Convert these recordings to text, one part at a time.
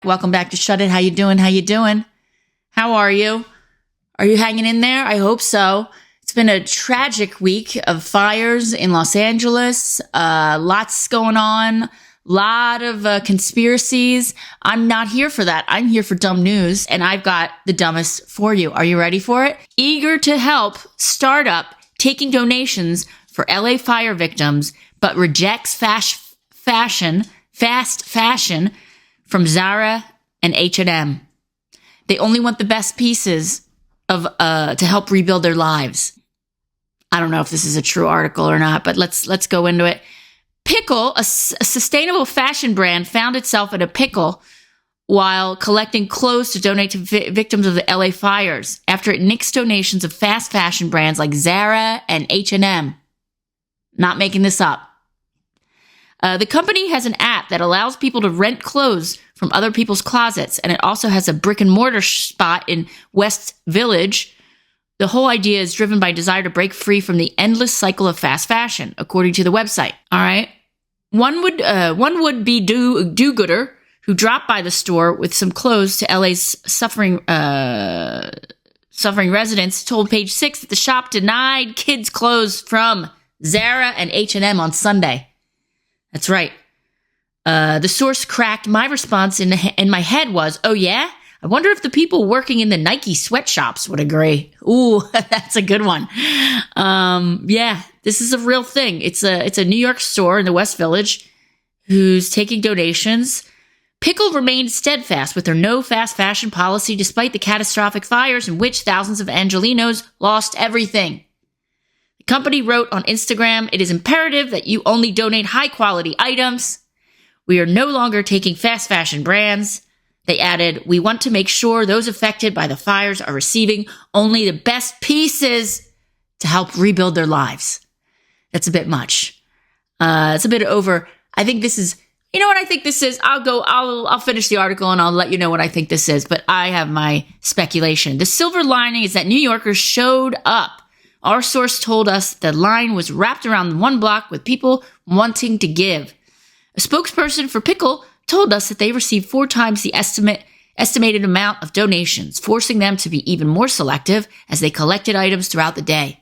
Welcome back to Shut It. How you doing? How you doing? How are you? Are you hanging in there? I hope so. It's been a tragic week of fires in Los Angeles. Lots going on. Lot of conspiracies. I'm not here for that. I'm here for dumb news, and I've got the dumbest for you. Are you ready for it? Eager to help startup taking donations for LA fire victims, but rejects fast fashion from Zara and H&M. They only want the best pieces of to help rebuild their lives. I don't know if this is a true article or not, but let's go into it. Pickle, a sustainable fashion brand, found itself in a pickle while collecting clothes to donate to victims of the LA fires after it nixed donations of fast fashion brands like Zara and H&M. Not making this up. The company has an app that allows people to rent clothes from other people's closets, and it also has a brick and mortar spot in West Village. The whole idea is driven by desire to break free from the endless cycle of fast fashion, according to the website. All right. One would-be do-gooder who dropped by the store with some clothes to LA's suffering residents told Page 6 that the shop denied kids' clothes from Zara and H&M on Sunday. That's right. The source cracked. My response in my head was, oh yeah? I wonder if the people working in the Nike sweatshops would agree. Ooh, that's a good one. Yeah, this is a real thing. It's a New York store in the West Village who's taking donations. Pickle remained steadfast with their no fast fashion policy despite the catastrophic fires in which thousands of Angelenos lost everything. The company wrote on Instagram, "It is imperative that you only donate high-quality items. We are no longer taking fast fashion brands." They added, "We want to make sure those affected by the fires are receiving only the best pieces to help rebuild their lives." That's a bit much. It's a bit over. I think this is, you know what I think this is? I'll finish the article and I'll let you know what I think this is, but I have my speculation. The silver lining is that New Yorkers showed up. Our source told us the line was wrapped around one block with people wanting to give. A spokesperson for Pickle told us that they received 4 times the estimated amount of donations, forcing them to be even more selective as they collected items throughout the day.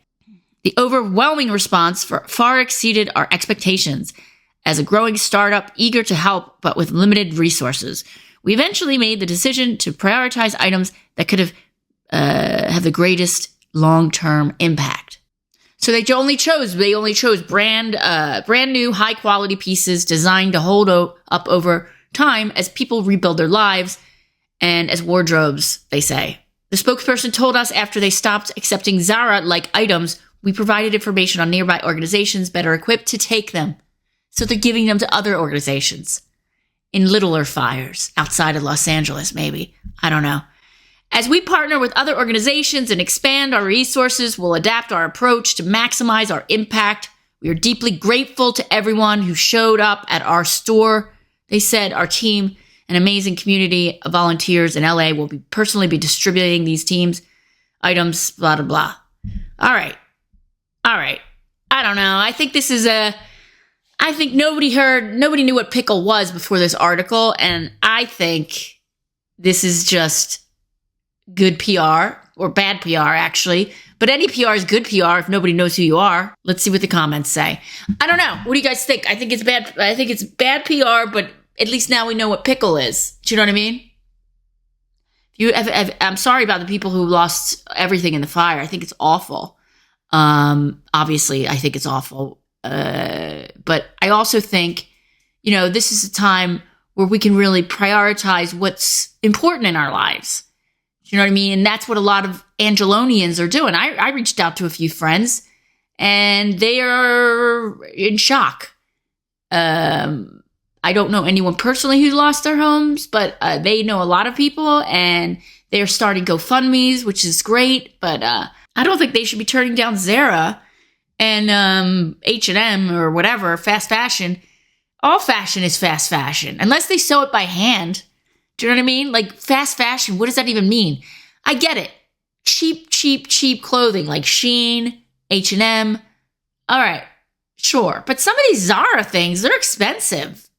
The overwhelming response far exceeded our expectations. As a growing startup eager to help but with limited resources, we eventually made the decision to prioritize items that could have the greatest long-term impact. So they only chose brand new, high-quality pieces designed to hold up over time as people rebuild their lives and as wardrobes, they say. The spokesperson told us after they stopped accepting Zara-like items, we provided information on nearby organizations better equipped to take them. So they're giving them to other organizations in littler fires outside of Los Angeles, maybe. I don't know. As we partner with other organizations and expand our resources, we'll adapt our approach to maximize our impact. We are deeply grateful to everyone who showed up at our store. They said our team, an amazing community of volunteers in LA, will personally be distributing these teams' items, blah, blah, blah. All right. I don't know. I think this is I think nobody knew what pickle was before this article, and I think this is just good PR, or bad PR, actually. But any PR is good PR if nobody knows who you are. Let's see what the comments say. I don't know. What do you guys think? I think it's bad PR, but at least now we know what pickle is. Do you know what I mean? I'm sorry about the people who lost everything in the fire. I think it's awful. Obviously, I think it's awful. But I also think, this is a time where we can really prioritize what's important in our lives. Do you know what I mean? And that's what a lot of Angelonians are doing. I reached out to a few friends, and they are in shock. I don't know anyone personally who lost their homes, but they know a lot of people, and they're starting GoFundMes, which is great. But I don't think they should be turning down Zara and H&M or whatever, fast fashion. All fashion is fast fashion, unless they sew it by hand. Do you know what I mean? Like, fast fashion, what does that even mean? I get it. Cheap clothing like Shein, H&M. All right, sure. But some of these Zara things, they're expensive.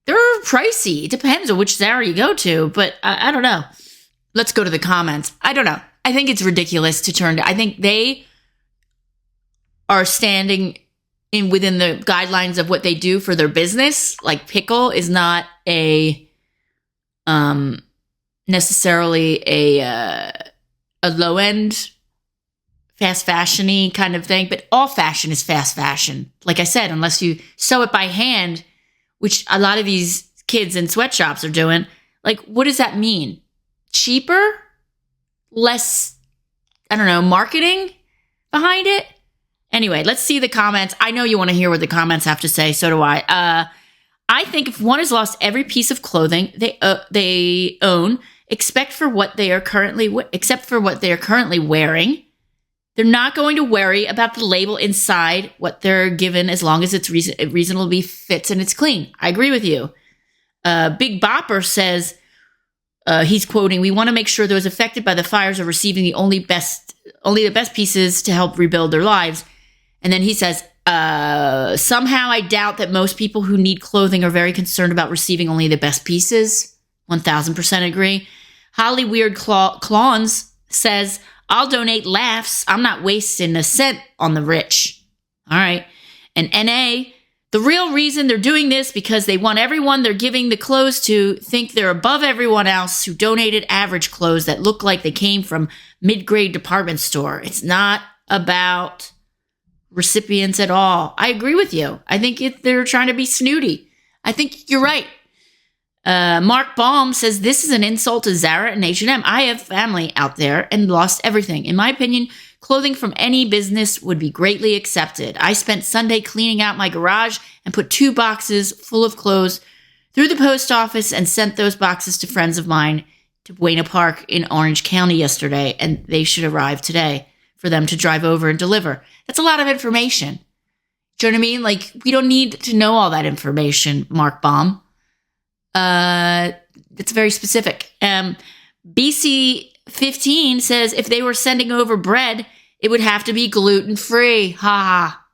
They're pricey. It depends on which Zara you go to, but I don't know. Let's go to the comments. I don't know. I think it's ridiculous to turn to. I think they are standing within the guidelines of what they do for their business. Like Pickle is not a necessarily a low end fast fashion-y kind of thing, but all fashion is fast fashion. Like I said, unless you sew it by hand, which a lot of these kids in sweatshops are doing. Like, what does that mean? Cheaper? Less, I don't know, marketing behind it? Anyway, let's see the comments. I know you want to hear what the comments have to say. So do I. I think if one has lost every piece of clothing they own, except for what they are currently wearing, they're not going to worry about the label inside what they're given as long as it reasonably fits and it's clean. I agree with you. Big Bopper says, he's quoting, "We want to make sure those affected by the fires are receiving the only the best pieces to help rebuild their lives." And then he says, "Somehow I doubt that most people who need clothing are very concerned about receiving only the best pieces." 1000% agree. Holly Weird Clawns says, "I'll donate laughs. I'm not wasting a cent on the rich." All right. And NA, "The real reason they're doing this because they want everyone they're giving the clothes to think they're above everyone else who donated average clothes that look like they came from mid-grade department store. It's not about recipients at all." I agree with you. I think they're trying to be snooty. I think you're right. Mark Baum says, "This is an insult to Zara and H&M. I have family out there and lost everything. In my opinion, clothing from any business would be greatly accepted. I spent Sunday cleaning out my garage and put 2 boxes full of clothes through the post office and sent those boxes to friends of mine to Buena Park in Orange County yesterday, and they should arrive today for them to drive over and deliver." That's a lot of information. Do you know what I mean? Like, we don't need to know all that information, Mark Baum. It's very specific. BC15 says, "If they were sending over bread, it would have to be gluten-free." Ha ha.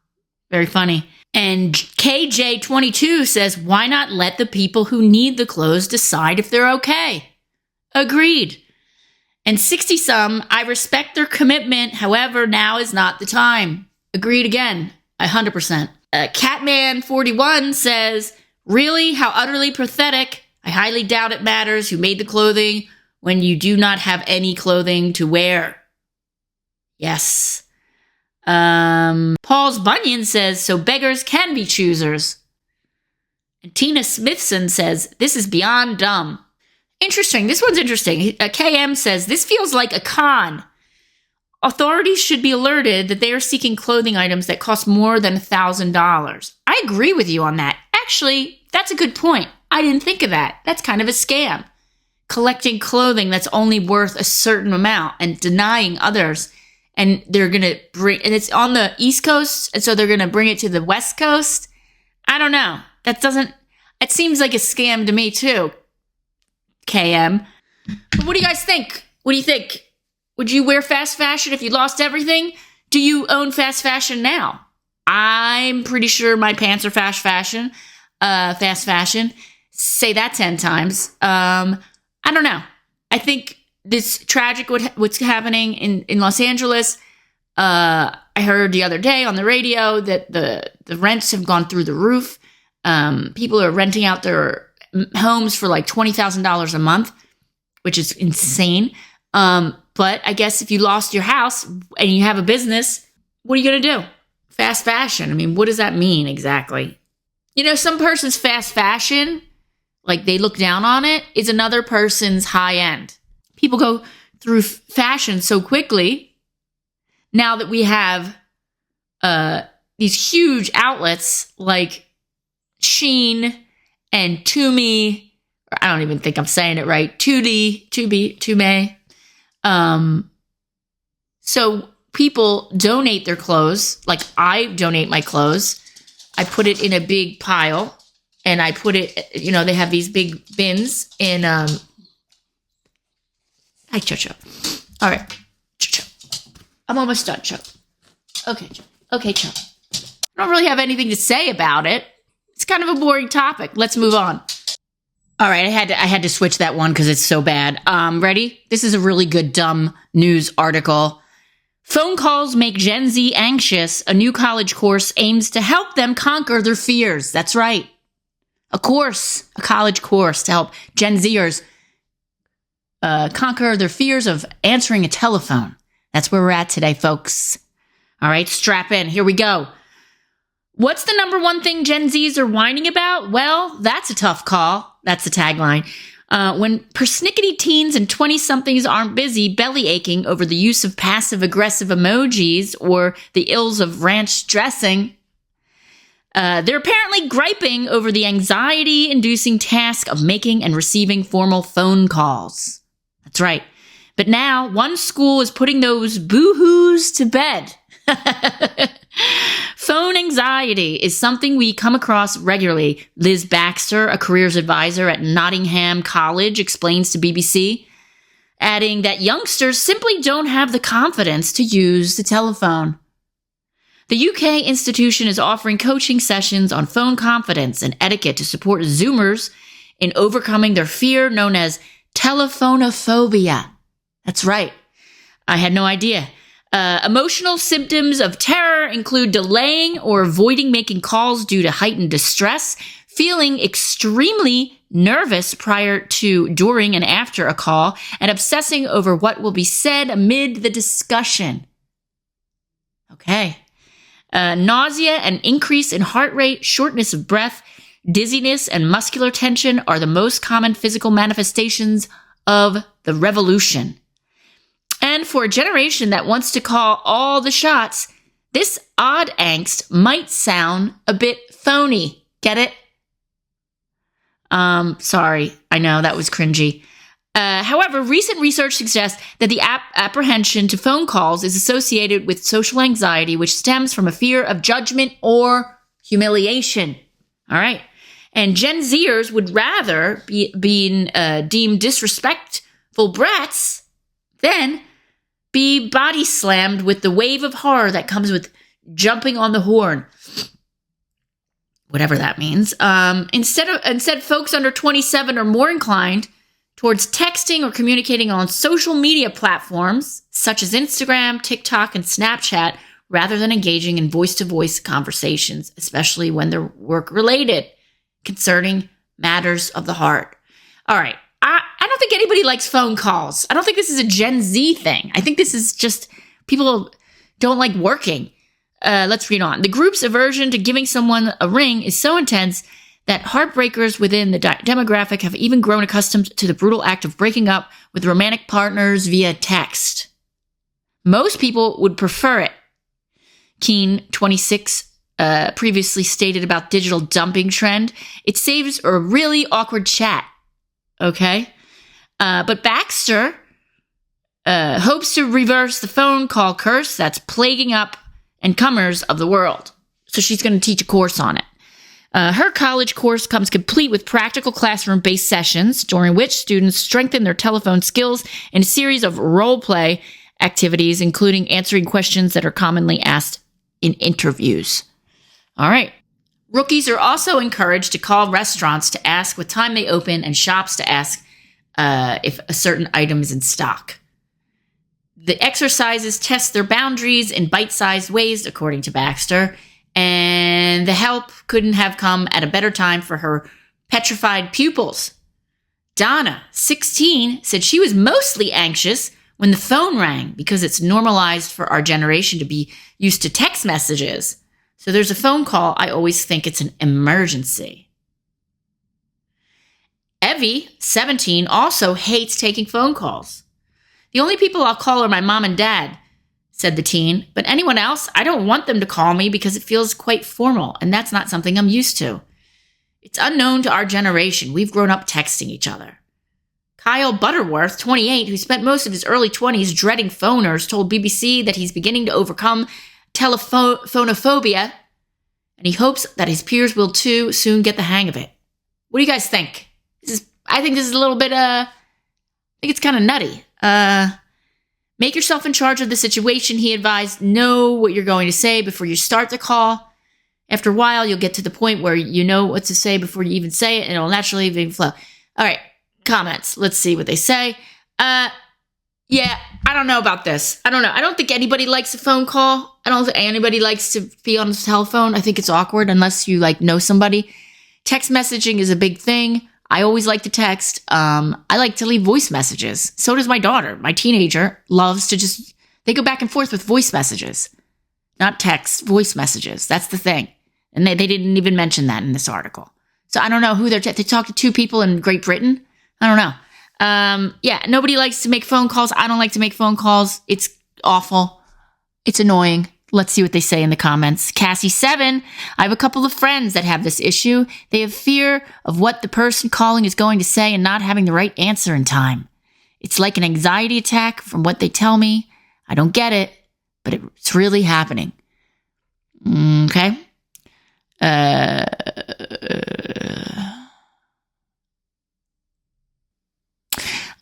Very funny. And KJ22 says, "Why not let the people who need the clothes decide if they're okay?" Agreed. And 60-some, "I respect their commitment. However, now is not the time." Agreed again. 100%. Catman41 says, "Really? How utterly pathetic. I highly doubt it matters who made the clothing when you do not have any clothing to wear." Yes. Paul's Bunyan says, "So beggars can be choosers." And Tina Smithson says, "This is beyond dumb." Interesting. This one's interesting. KM says, "This feels like a con. Authorities should be alerted that they are seeking clothing items that cost more than $1,000. I agree with you on that. Actually, that's a good point. I didn't think of that. That's kind of a scam. Collecting clothing that's only worth a certain amount and denying others. And they're going to bring, and it's on the East Coast, and so they're going to bring it to the West Coast. I don't know. It seems like a scam to me too, KM. But what do you guys think? What do you think? Would you wear fast fashion if you lost everything? Do you own fast fashion now? I'm pretty sure my pants are fast fashion. Say that 10 times. I don't know. I think this tragic what's happening in Los Angeles. I heard the other day on the radio that the rents have gone through the roof. People are renting out their homes for like $20,000 a month, which is insane. But I guess if you lost your house and you have a business, what are you going to do? Fast fashion. I mean, what does that mean exactly? You know, some person's fast fashion, like they look down on it, is another person's high end. People go through fashion so quickly now that we have these huge outlets like Shein and Tumi. I don't even think I'm saying it right. Tume. So people donate their clothes. Like I donate my clothes. I put it in a big pile and I put it, you know, they have these big bins in, hi, Cho-Cho. All right. Cho-Cho. I'm almost done, Cho. Okay, Cho. Okay, Cho. I don't really have anything to say about it. It's kind of a boring topic. Let's move on. All right, I had to switch that one because it's so bad. Ready? This is a really good dumb news article. Phone calls make Gen Z anxious. A new college course aims to help them conquer their fears. That's right. A college course to help Gen Zers conquer their fears of answering a telephone. That's where we're at today, folks. All right, strap in. Here we go. What's the number one thing Gen Zs are whining about? Well, that's a tough call. That's the tagline. When persnickety teens and 20-somethings aren't busy belly aching over the use of passive-aggressive emojis or the ills of ranch dressing, they're apparently griping over the anxiety-inducing task of making and receiving formal phone calls. That's right. But now, one school is putting those boo-hoos to bed. Phone anxiety is something we come across regularly. Liz Baxter, a careers advisor at Nottingham College, explains to BBC, adding that youngsters simply don't have the confidence to use the telephone. The UK institution is offering coaching sessions on phone confidence and etiquette to support Zoomers in overcoming their fear known as telephonophobia. That's right. I had no idea. Emotional symptoms of terror include delaying or avoiding making calls due to heightened distress, feeling extremely nervous prior to, during, and after a call, and obsessing over what will be said amid the discussion. Okay. Nausea and increase in heart rate, shortness of breath, dizziness, and muscular tension are the most common physical manifestations of the revolution. And for a generation that wants to call all the shots, this odd angst might sound a bit phony. Get it? Sorry. I know that was cringy. However, recent research suggests that the apprehension to phone calls is associated with social anxiety, which stems from a fear of judgment or humiliation. All right. And Gen Zers would rather be deemed disrespectful brats than be body slammed with the wave of horror that comes with jumping on the horn. Whatever that means. Instead, folks under 27 are more inclined towards texting or communicating on social media platforms such as Instagram, TikTok, and Snapchat, rather than engaging in voice-to-voice conversations, especially when they're work-related, concerning matters of the heart. All right. I don't think anybody likes phone calls. I don't think this is a Gen Z thing. I think this is just people don't like working. Let's read on. The group's aversion to giving someone a ring is so intense that heartbreakers within the demographic have even grown accustomed to the brutal act of breaking up with romantic partners via text. Most people would prefer it. Keen, 26, previously stated about digital dumping trend. It saves a really awkward chat. Okay? But Baxter hopes to reverse the phone call curse that's plaguing up and comers of the world. So she's going to teach a course on it. Her college course comes complete with practical classroom-based sessions during which students strengthen their telephone skills in a series of role-play activities, including answering questions that are commonly asked in interviews. All right. Rookies are also encouraged to call restaurants to ask what time they open and shops to ask if a certain item is in stock. The exercises test their boundaries in bite-sized ways, according to Baxter, and the help couldn't have come at a better time for her petrified pupils. Donna, 16, said she was mostly anxious when the phone rang because it's normalized for our generation to be used to text messages. So there's a phone call, I always think it's an emergency. Evie, 17, also hates taking phone calls. The only people I'll call are my mom and dad, said the teen. But anyone else, I don't want them to call me because it feels quite formal, and that's not something I'm used to. It's unknown to our generation. We've grown up texting each other. Kyle Butterworth, 28, who spent most of his early 20s dreading phoners, told BBC that he's beginning to overcome telephonophobia, and he hopes that his peers will too soon get the hang of it. What do you guys think? I think this is a little bit, I think it's kind of nutty. Make yourself in charge of the situation, he advised. Know what you're going to say before you start the call. After a while, you'll get to the point where you know what to say before you even say it, and it'll naturally even flow. All right, comments. Let's see what they say. Yeah, I don't know about this. I don't know. I don't think anybody likes a phone call. I don't think anybody likes to be on the telephone. I think it's awkward unless you know somebody. Text messaging is a big thing. I always like to text. I like to leave voice messages. So does my daughter. My teenager loves to they go back and forth with voice messages. Not text, voice messages. That's the thing. And they didn't even mention that in this article. So I don't know who they talk to 2 people in Great Britain. I don't know. Yeah, nobody likes to make phone calls. I don't like to make phone calls. It's awful. It's annoying. Let's see what they say in the comments. Cassie7, I have a couple of friends that have this issue. They have fear of what the person calling is going to say and not having the right answer in time. It's like an anxiety attack from what they tell me. I don't get it, but it's really happening. Okay. I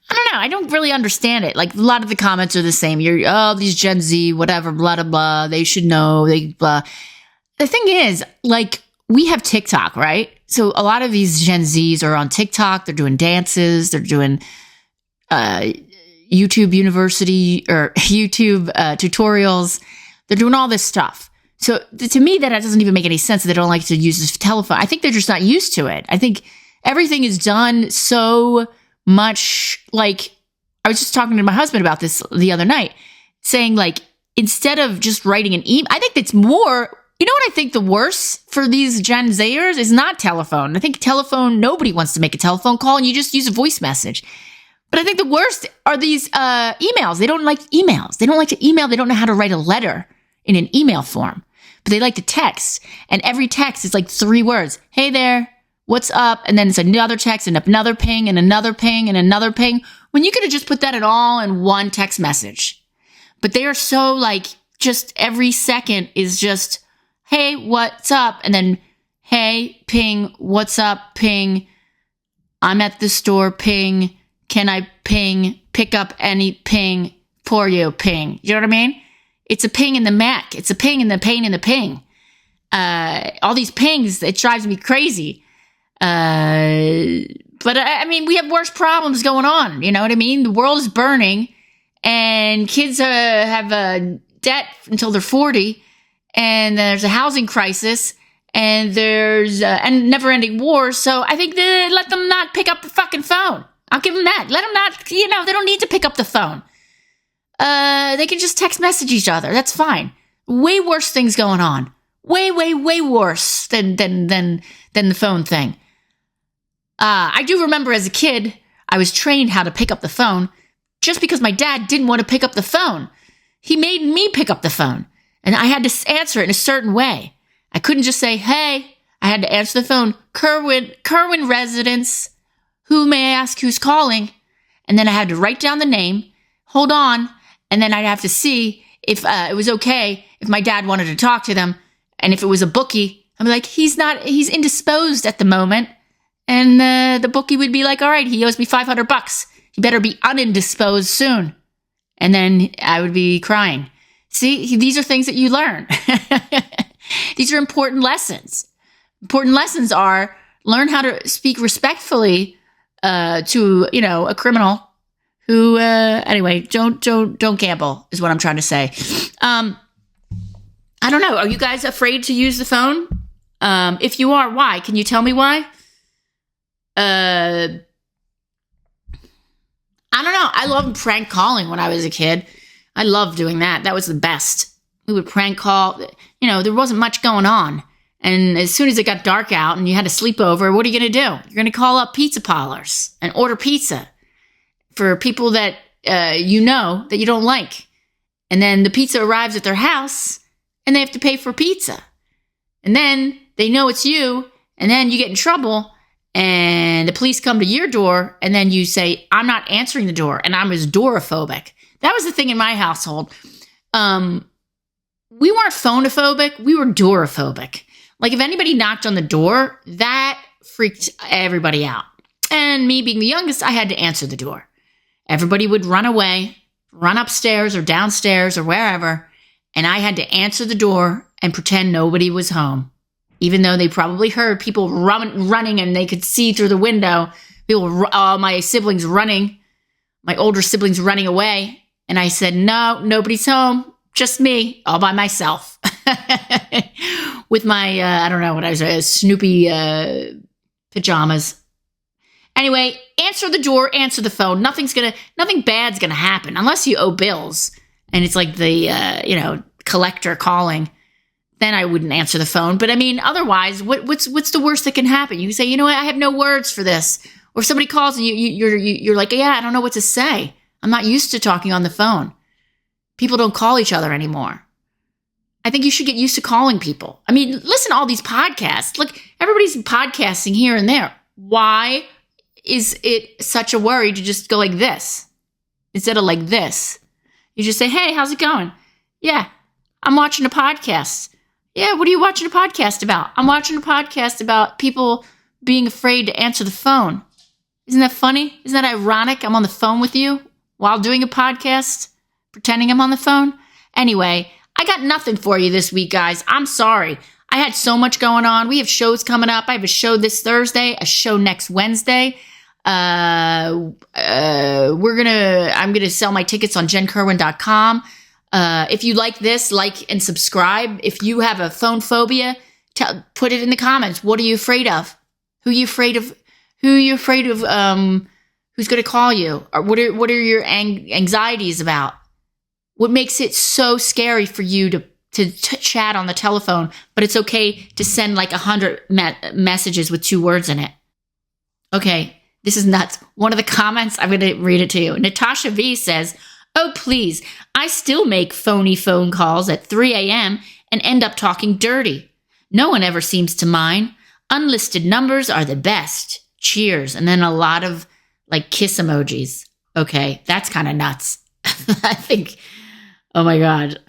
don't know. I don't really understand it. Like, a lot of the comments are the same. These Gen Z, whatever, blah, blah, blah. They should know. Blah. The thing is, we have TikTok, right? So a lot of these Gen Zs are on TikTok. They're doing dances. They're doing YouTube University or YouTube tutorials. They're doing all this stuff. So to me, that doesn't even make any sense that they don't like to use this telephone. I think they're just not used to it. I think everything is done so much. I was just talking to my husband about this the other night, saying instead of just writing an email, I think it's more, you know what I think the worst for these Gen Zers is not telephone. I think telephone, nobody wants to make a telephone call and you just use a voice message. But I think the worst are these emails. They don't like emails. They don't like to email. They don't know how to write a letter in an email form, but they like to text. And every text is 3 words. Hey there, what's up? And then it's another text and another ping and another ping and another ping. When you could have just put that all in one text message. But they are so just every second is just, hey, what's up? And then, hey, ping, what's up? Ping, I'm at the store, ping. Can I ping, pick up any ping for you, ping? You know what I mean? It's a ping in the Mac. It's a ping in the pain in the ping. All these pings, it drives me crazy. But I mean, we have worse problems going on. You know what I mean? The world is burning and kids have debt until they're 40. And there's a housing crisis and there's and never-ending wars. So I think let them not pick up the fucking phone. I'll give them that. Let them not, they don't need to pick up the phone. They can just text message each other. That's fine. Way worse things going on. Way, way, way worse than the phone thing. I do remember as a kid, I was trained how to pick up the phone just because my dad didn't want to pick up the phone. He made me pick up the phone and I had to answer it in a certain way. I couldn't just say, hey, I had to answer the phone. Kirwin residence. Who may I ask who's calling? And then I had to write down the name, hold on, and then I'd have to see if it was okay if my dad wanted to talk to them. And if it was a bookie, I'm like, he's indisposed at the moment. And the bookie would be like, all right, he owes me $500. He better be unindisposed soon. And then I would be crying. See, these are things that you learn. These are important lessons. Important lessons are learn how to speak respectfully to, a criminal who, anyway, don't gamble is what I'm trying to say. I don't know. Are you guys afraid to use the phone? If you are, why? Can you tell me why? I don't know. I loved prank calling when I was a kid. I loved doing that. That was the best. We would prank call. There wasn't much going on. And as soon as it got dark out and you had a sleepover, what are you going to do? You're going to call up pizza parlors and order pizza for people that that you don't like. And then the pizza arrives at their house and they have to pay for pizza. And then they know it's you and then you get in trouble and the police come to your door and then you say, I'm not answering the door and I'm as doorophobic. That was the thing in my household. We weren't phonophobic. We were doorophobic. If anybody knocked on the door, that freaked everybody out. And me being the youngest, I had to answer the door. Everybody would run away, run upstairs or downstairs or wherever, and I had to answer the door and pretend nobody was home, even though they probably heard people running and they could see through the window, my siblings running, my older siblings running away. And I said, no, nobody's home. Just me, all by myself. With my, I don't know what I was, Snoopy pajamas. Anyway, answer the door, answer the phone. Nothing bad's going to happen unless you owe bills. And it's like the, collector calling. Then I wouldn't answer the phone. But I mean, otherwise, what's the worst that can happen? You say, you know what, I have no words for this. Or somebody calls and you're like, yeah, I don't know what to say. I'm not used to talking on the phone. People don't call each other anymore. I think you should get used to calling people. I mean, listen to all these podcasts. Look, everybody's podcasting here and there. Why is it such a worry to just go like this instead of like this? You just say, hey, how's it going? Yeah, I'm watching a podcast. Yeah, what are you watching a podcast about? I'm watching a podcast about people being afraid to answer the phone. Isn't that funny? Isn't that ironic? I'm on the phone with you while doing a podcast, pretending I'm on the phone. Anyway, I got nothing for you this week, guys. I'm sorry. I had so much going on. We have shows coming up. I have a show this Thursday, a show next Wednesday. I'm going to sell my tickets on JenKirwin.com. If you like this, like and subscribe. If you have a phone phobia, put it in the comments. What are you afraid of? Who are you afraid of? Who's going to call you? Or what are your anxieties about? What makes it so scary for you to chat on the telephone, but it's okay to send like 100 messages with 2 words in it? Okay, this is nuts. One of the comments, I'm going to read it to you. Natasha V says, oh, please, I still make phony phone calls at 3 a.m. and end up talking dirty. No one ever seems to mind. Unlisted numbers are the best. Cheers. And then a lot of like kiss emojis. Okay, that's kind of nuts. I think, oh my God.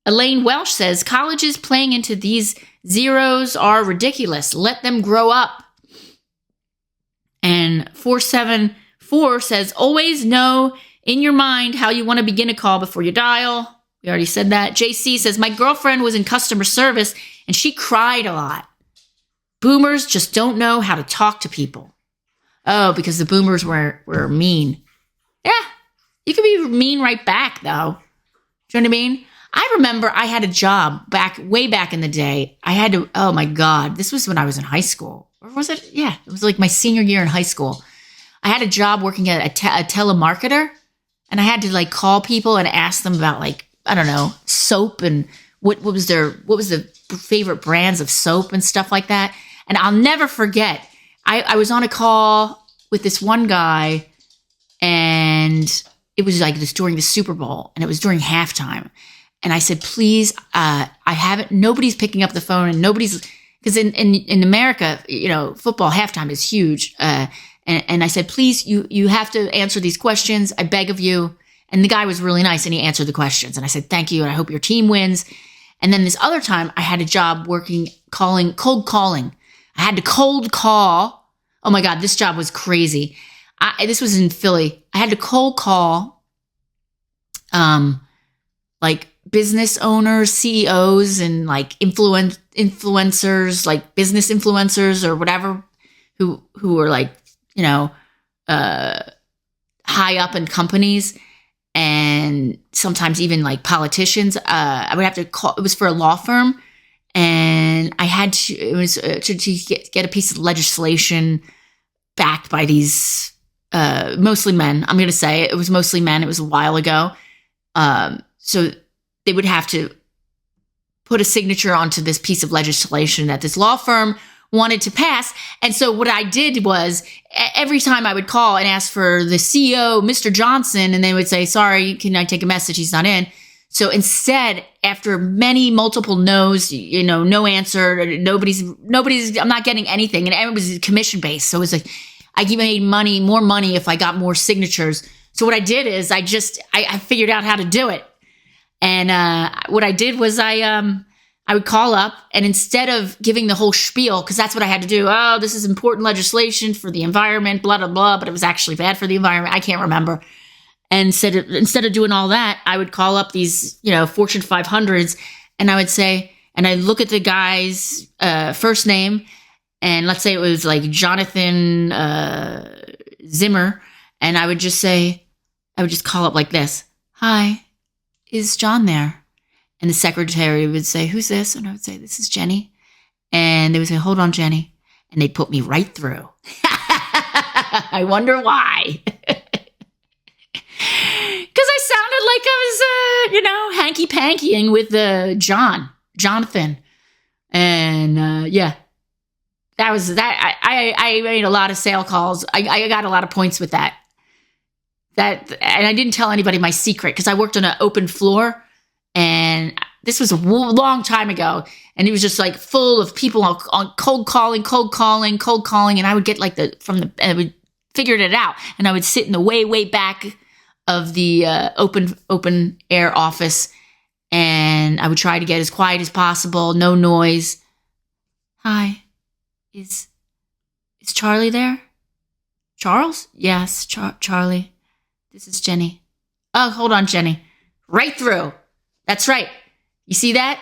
Elaine Welsh says, colleges playing into these zeros are ridiculous. Let them grow up. And 474 says, always know in your mind how you want to begin a call before you dial. We already said that. JC says, my girlfriend was in customer service and she cried a lot. Boomers just don't know how to talk to people. Oh, because the boomers were mean. Yeah, you can be mean right back, though. Do you know what I mean? I remember I had a job way back in the day. Oh my God, this was when I was in high school. Or was it? Yeah, it was like my senior year in high school. I had a job working at a telemarketer, and I had to like call people and ask them about like, I don't know, soap and what was the favorite brands of soap and stuff like that. And I'll never forget, I was on a call with this one guy, and it was like just during the Super Bowl, and it was during halftime. And I said, please, nobody's picking up the phone, and because in America, football halftime is huge. And I said, please, you have to answer these questions. I beg of you. And the guy was really nice, and he answered the questions. And I said, thank you, and I hope your team wins. And then this other time, I had a job cold calling. I had to cold call. Oh my God, this job was crazy. This was in Philly. I had to cold call, like business owners, CEOs, and like influencers, like business influencers or whatever, who were like, high up in companies, and sometimes even like politicians. I would have to call. It was for a law firm, and I had to. It was to get a piece of legislation backed by these mostly men. I'm going to say it was mostly men. It was a while ago, so they would have to put a signature onto this piece of legislation that this law firm wanted to pass. And so what I did was every time I would call and ask for the CEO, Mr. Johnson, and they would say, sorry, can I take a message? He's not in. So instead, after multiple no's, no answer, nobody's, I'm not getting anything. And it was commission based. So it was like, I made more money if I got more signatures. So what I did is I figured out how to do it. And what I did was I would call up, and instead of giving the whole spiel, because that's what I had to do. Oh, this is important legislation for the environment, blah, blah, blah. But it was actually bad for the environment. I can't remember. And instead of doing all that, I would call up these, Fortune 500s, and I would say, and I look at the guy's first name, and let's say it was like Jonathan Zimmer, and I would just call up like this. Hi, is John there? And the secretary would say, who's this? And I would say, this is Jenny. And they would say, hold on, Jenny. And they'd put me right through. I wonder why. Because I sounded like I was, hanky-pankying with Jonathan. And yeah, that was that. I made a lot of sale calls. I got a lot of points with that. And I didn't tell anybody my secret because I worked on an open floor. And this was a long time ago. And it was just like full of people on cold calling. And I would get like I would figure it out. And I would sit in the way back of the open air office. And I would try to get as quiet as possible. No noise. Hi, is Charlie there? Charles? Yes, Charlie. This is Jenny. Oh, hold on, Jenny. Right through. That's right. You see that?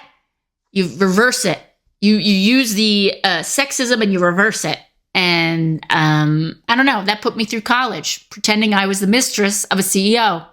You reverse it. You use the sexism and you reverse it. And I don't know. That put me through college, pretending I was the mistress of a CEO.